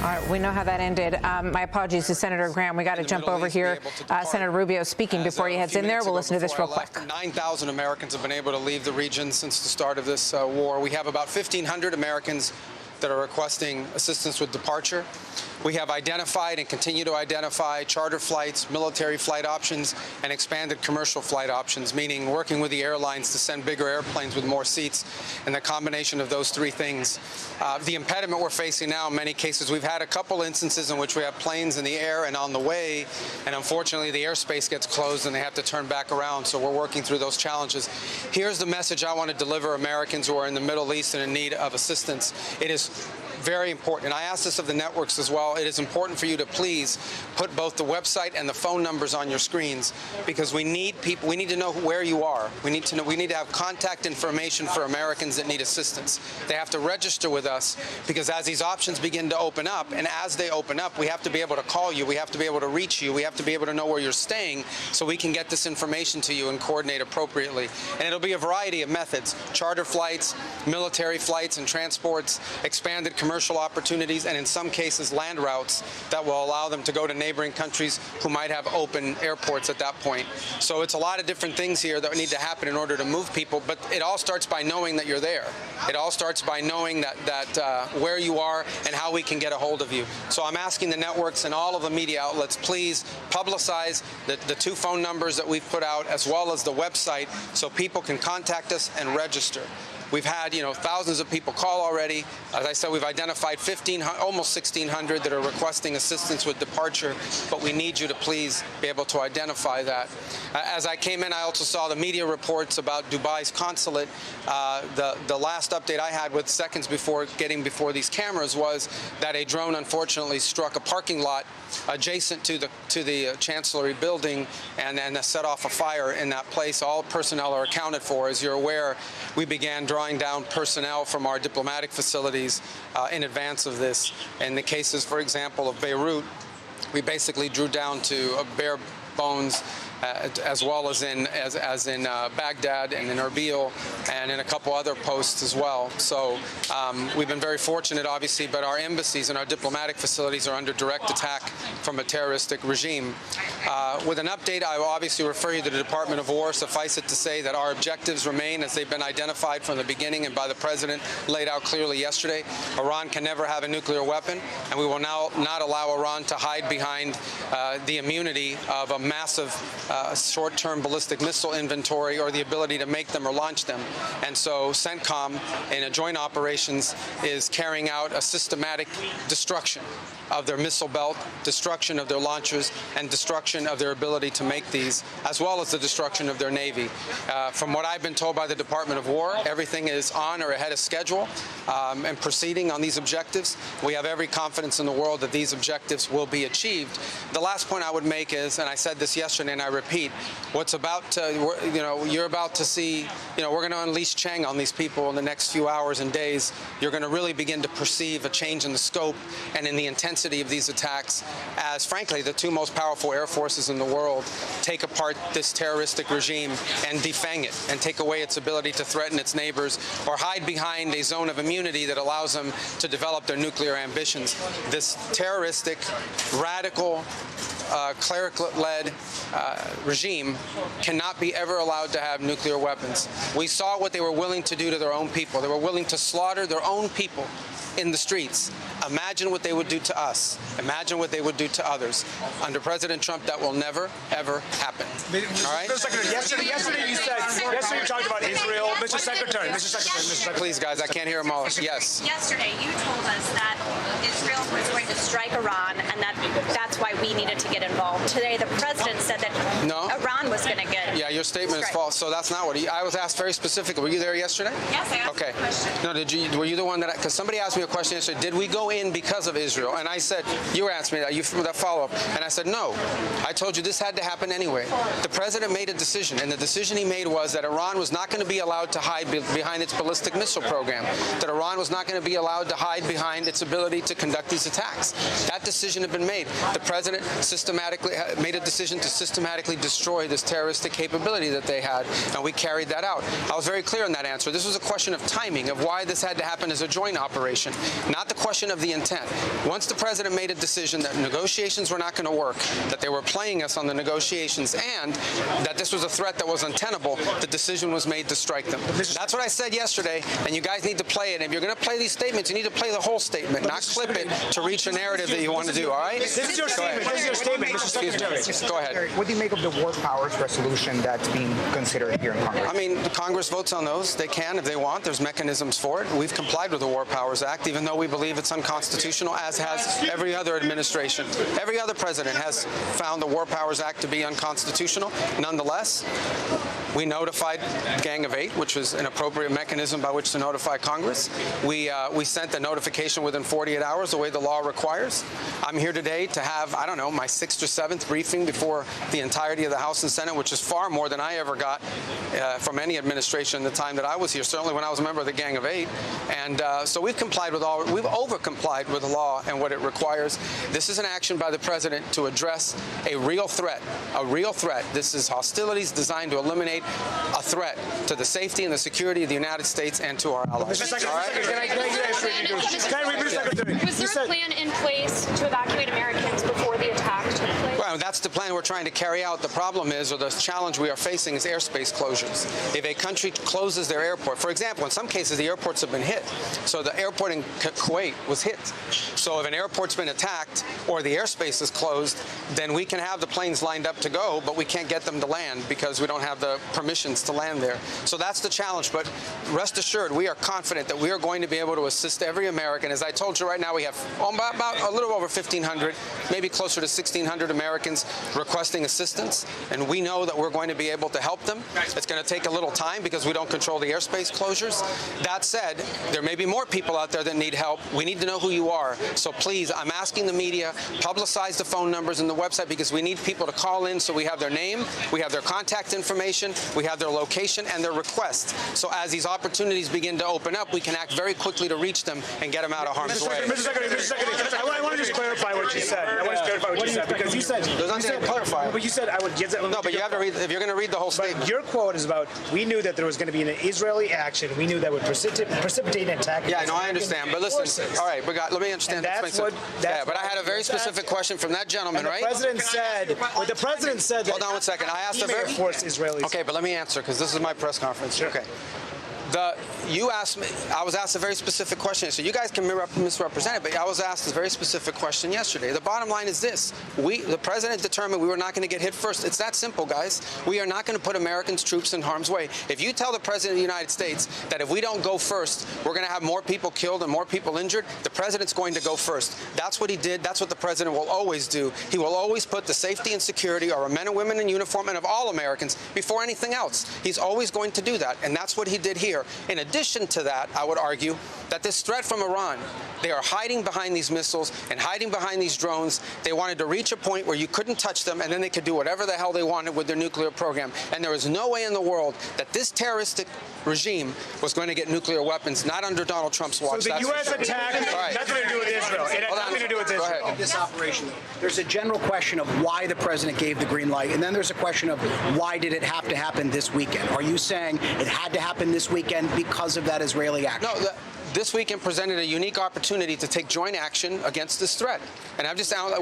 All right, we know how that ended. My apologies to Senator Graham. We got to jump over here. Senator Rubio speaking before he heads in there. We'll listen to this real quick. 9,000 Americans have been able to leave the region since the start of this war. We have about 1,500 Americans that are requesting assistance with departure. We have identified and continue to identify charter flights, military flight options, and expanded commercial flight options, meaning working with the airlines to send bigger airplanes with more seats, and the combination of those three things. The impediment we're facing now, in many cases, we've had a couple instances in which we have planes in the air and on the way, and unfortunately the airspace gets closed and they have to turn back around, so we're working through those challenges. Here's the message I want to deliver Americans who are in the Middle East and in need of assistance. It is very important, and I ask this of the networks as well. It is important for you to please put both the website and the phone numbers on your screens, because we need people. We need to know where you are. We need to know. We need to have contact information for Americans that need assistance. They have to register with us, because as these options begin to open up, and as they open up, we have to be able to call you. We have to be able to reach you. We have to be able to know where you're staying, so we can get this information to you and coordinate appropriately. And it'll be a variety of methods: charter flights, military flights and transports, expanded commercial opportunities, and in some cases land routes that will allow them to go to neighboring countries who might have open airports at that point. So it's a lot of different things here that need to happen in order to move people, but it all starts by knowing that you're there. It all starts by knowing that where you are and how we can get a hold of you. So I'm asking the networks and all of the media outlets, please publicize the two phone numbers that we've put out, as well as the website, so people can contact us and register. We've had, thousands of people call already. As I said, we've identified almost 1,600 that are requesting assistance with departure, but we need you to please be able to identify that. As I came in, I also saw the media reports about Dubai's consulate. The last update I had with seconds before getting before these cameras was that a drone unfortunately struck a parking lot adjacent to the Chancellery building and set off a fire in that place. All personnel are accounted for. As you're aware, we began drawing down personnel from our diplomatic facilities in advance of this. In the cases, for example, of Beirut, we basically drew down to bare bones, as well as in Baghdad and in Erbil and in a couple other posts as well. So we've been very fortunate, obviously, but our embassies and our diplomatic facilities are under direct attack from a terroristic regime. With an update, I will obviously refer you to the Department of War. Suffice it to say that our objectives remain as they've been identified from the beginning and by the President laid out clearly yesterday. Iran can never have a nuclear weapon, and we will now not allow Iran to hide behind the immunity of a massive short-term ballistic missile inventory or the ability to make them or launch them. And so CENTCOM, in a joint operations, is carrying out a systematic destruction of their missile belt, destruction of their launchers, and destruction of their ability to make these, as well as the destruction of their Navy. From what I've been told by the Department of War, everything is on or ahead of schedule and proceeding on these objectives. We have every confidence in the world that these objectives will be achieved. The last point I would make is, and I said this yesterday and I repeat, what's about to, you're about to see, we're going to unleash Chang on these people in the next few hours and days. You're going to really begin to perceive a change in the scope and in the intensity of these attacks as, frankly, the two most powerful air forces in the world take apart this terroristic regime and defang it and take away its ability to threaten its neighbors or hide behind a zone of immunity that allows them to develop their nuclear ambitions. This terroristic, radical, cleric-led regime cannot be ever allowed to have nuclear weapons. We saw what they were willing to do to their own people. They were willing to slaughter their own people in the streets. Imagine what they would do to us. Imagine what they would do to others. Under President Trump, that will never, ever happen. All right? Yesterday you talked about Israel. Mr. Secretary. Please, guys, I can't hear them all. Yes. Yesterday, you told us that Israel was going to strike Iran, and that's why we needed to get involved. Today, the president said that Iran was going to get. Yeah, your statement is false. So that's not what I was asked very specifically. Were you there yesterday? Yes, I asked a question. No, were you the one that? Because somebody asked me a question yesterday. Did we go in because of Israel? And I said, you were asking me that follow-up, and I said no. I told you this had to happen anyway. The president made a decision, and the decision he made was that Iran was not going to be allowed to hide behind its ballistic missile program. That Iran was not going to be allowed to hide behind its ability to conduct these attacks. That decision had been made. made. The president systematically made a decision to systematically destroy this terroristic capability that they had, and we carried that out. I was very clear in that answer. This was a question of timing, of why this had to happen as a joint operation, not the question of the intent. Once the president made a decision that negotiations were not going to work, that they were playing us on the negotiations, and that this was a threat that was untenable, the decision was made to strike them. That's what I said yesterday, and you guys need to play it. If you're going to play these statements, you need to play the whole statement, not clip it to reach a narrative that you want to do, all right? This is your statement. This is your statement, Mr. Secretary. Go ahead. What do you make of the War Powers resolution that's being considered here in Congress? I mean, Congress votes on those. They can if they want. There's mechanisms for it. We've complied with the War Powers Act, even though we believe it's unconstitutional, as has every other administration. Every other president has found the War Powers Act to be unconstitutional. Nonetheless, we notified Gang of Eight, which was an appropriate mechanism by which to notify Congress. We sent the notification within 48 hours, the way the law requires. I'm here today to have, I don't know, my 6th or 7th briefing before the entirety of the House and Senate, which is far more than I ever got from any administration in the time that I was here, certainly when I was a member of the Gang of Eight. And so we've complied with all, we've over-complied with the law and what it requires. This is an action by the president to address a real threat, a real threat. This is hostilities designed to eliminate a threat to the safety and the security of the United States and to our allies. Mr. Secretary, Was there a plan in place to evacuate Americans before the attack took place? Well, that's the plan we're trying to carry out. The problem is, or the challenge we are facing, is airspace closures. If a country closes their airport, for example, in some cases the airports have been hit. So the airport in Kuwait was hit. So if an airport's been attacked or the airspace is closed, then we can have the planes lined up to go, but we can't get them to land because we don't have the permissions to land there. So that's the challenge. But rest assured, we are confident that we are going to be able to assist every American. As I told you right now, we have about a little over 1,500, maybe closer to 1,600 Americans requesting assistance, and we know that we're going to be able to help them. It's going to take a little time because we don't control the airspace closures. That said, there may be more people out there that need help. We need to know who you are. So please, I'm asking the media, publicize the phone numbers and the website, because we need people to call in so we have their name, we have their contact information, we have their location and their request. So as these opportunities begin to open up, we can act very quickly to reach them and get them out of harm's way. Mr. Secretary, I want to just clarify what you said. I want to clarify what you said, because you said... There's nothing to clarify. But you said I would get that... No, but you have to read, if you're going to read the whole statement. But your quote is about, we knew that there was going to be an Israeli action. We knew that would precipitate an attack. Yeah, no, I understand. But listen, forces. all right, let me understand. Yeah, but I had a very specific question from that gentleman, right? The president said, the president said that... Hold on one second. I asked a very... force Israelis. Okay, but let me answer, because this is my press conference. Sure. Okay. You asked me, I was asked a very specific question, so you guys can misrepresent it, but I was asked a very specific question yesterday. The bottom line is this. The president determined we were not going to get hit first. It's that simple, guys. We are not going to put Americans' troops in harm's way. If you tell the president of the United States that if we don't go first, we're going to have more people killed and more people injured, the president's going to go first. That's what he did. That's what the president will always do. He will always put the safety and security of our men and women in uniform and of all Americans before anything else. He's always going to do that, and that's what he did here. In addition to that, I would argue that this threat from Iran, they are hiding behind these missiles and hiding behind these drones. They wanted to reach a point where you couldn't touch them, and then they could do whatever the hell they wanted with their nuclear program. And there is no way in the world that this terroristic regime was going to get nuclear weapons, not under Donald Trump's watch. So the U.S. attack had nothing to do with Israel. It had nothing to do with Israel. Of this operation, there's a general question of why the president gave the green light, and then there's a question of why did it have to happen this weekend? Are you saying it had to happen this weekend because of that Israeli action? No, this weekend presented a unique opportunity to take joint action against this threat. And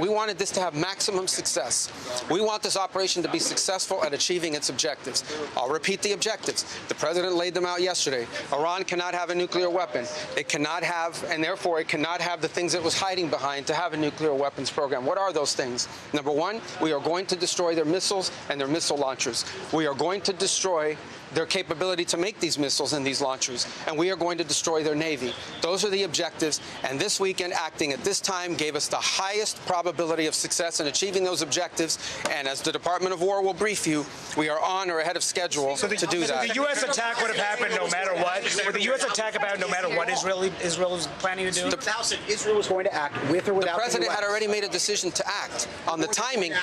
we wanted this to have maximum success. We want this operation to be successful at achieving its objectives. I'll repeat the objectives. The president laid them out yesterday. Iran cannot have a nuclear weapon. It cannot have, and therefore it cannot have the things it was hiding behind to have a nuclear weapons program. What are those things? Number one, we are going to destroy their missiles and their missile launchers. We are going to destroy their capability to make these missiles and these launchers, and we are going to destroy their Navy. Those are the objectives, and this weekend, acting at this time, gave us the highest probability of success in achieving those objectives, and as the Department of War will brief you, we are on or ahead of schedule to do that. So the U.S. attack would have happened no matter what? Would the U.S. attack have happened no matter what Israel is planning to do? The House said Israel was going to act with or without the president the US. had already made a decision to act on the timing.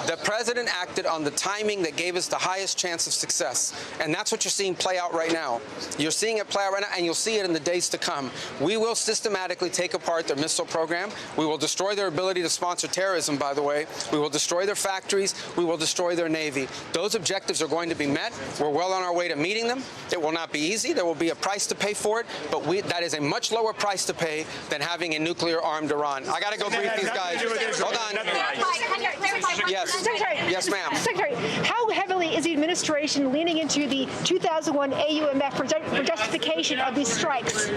The president acted on the timing that gave us the highest chance of success, and that's what you're seeing play out right now. You're seeing it play out right now, and you'll see it in the days to come. We will systematically take apart their missile program. We will destroy their ability to sponsor terrorism, by the way. We will destroy their factories. We will destroy their Navy. Those objectives are going to be met. We're well on our way to meeting them. It will not be easy. There will be a price to pay for it, but that is a much lower price to pay than having a nuclear-armed Iran. I got to go brief these guys. Hold on. Yes. Yes, ma'am. Secretary, how heavily is the administration leaning into the 2001 AUMF for justification of these strikes?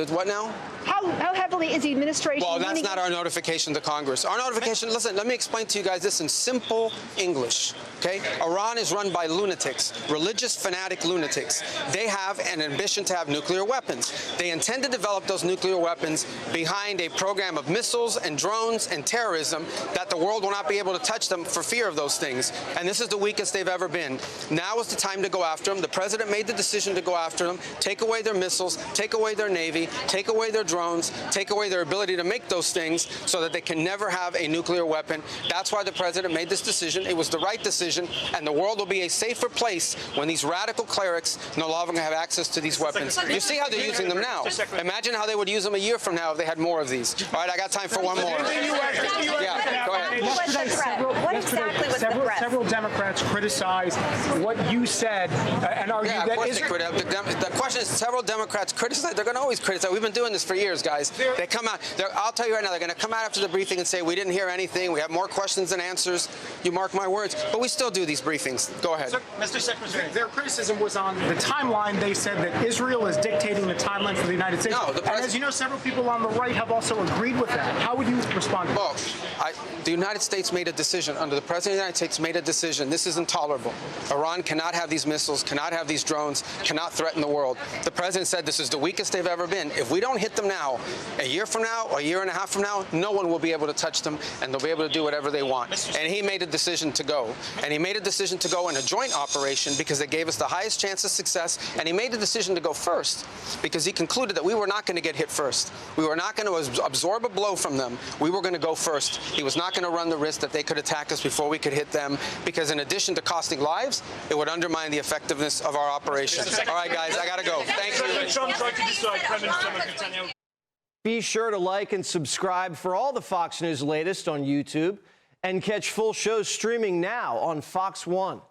What now? How heavily is the administration? Well, that's not our notification to Congress. Our notification, listen, let me explain to you guys this in simple English, okay? Iran is run by lunatics, religious fanatic lunatics. They have an ambition to have nuclear weapons. They intend to develop those nuclear weapons behind a program of missiles and drones and terrorism that the world will not be able to touch them for fear of those things. And this is the weakest they've ever been. Now is the time to go after them. The president made the decision to go after them, take away their missiles, take away their Navy, take away their drones, take away their ability to make those things so that they can never have a nuclear weapon. That's why the president made this decision. It was the right decision, and the world will be a safer place when these radical clerics no longer have access to these weapons. You see how they're using them now. Imagine how they would use them a year from now if they had more of these. All right, I got time for one more. Yeah, go ahead. What exactly was the threat? Several Democrats criticized what you said and argued Yeah, of that course they criticize. The question is, several Democrats criticize. They're going to always criticize. We've been doing this for years, guys. They come out. I'll tell you right now, they're going to come out after the briefing and say, we didn't hear anything. We have more questions than answers. You mark my words. But we still do these briefings. Go ahead. Mr. Secretary, their criticism was on the timeline. They said that Israel is dictating the timeline for the United States. No, and as you know, several people on the right have also agreed with that. How would you respond to that? Well, the United States made a decision. Under the President of the United States made a decision. This is intolerable. Iran cannot have these missiles, cannot have these drones, cannot threaten the world. The President said this is the weakest they've ever been. If we don't hit them now, a year from now, a year and a half from now, no one will be able to touch them, and they'll be able to do whatever they want. And he made a decision to go. And he made a decision to go in a joint operation because it gave us the highest chance of success. And he made the decision to go first because he concluded that we were not going to get hit first. We were not going to absorb a blow from them. We were going to go first. He was not going to run the risk that they could attack us before we could hit them because in addition to costing lives, it would undermine the effectiveness of our operation. All right, guys, I got to go. Thank you. Be sure to like and subscribe for all the Fox News latest on YouTube and catch full shows streaming now on Fox One.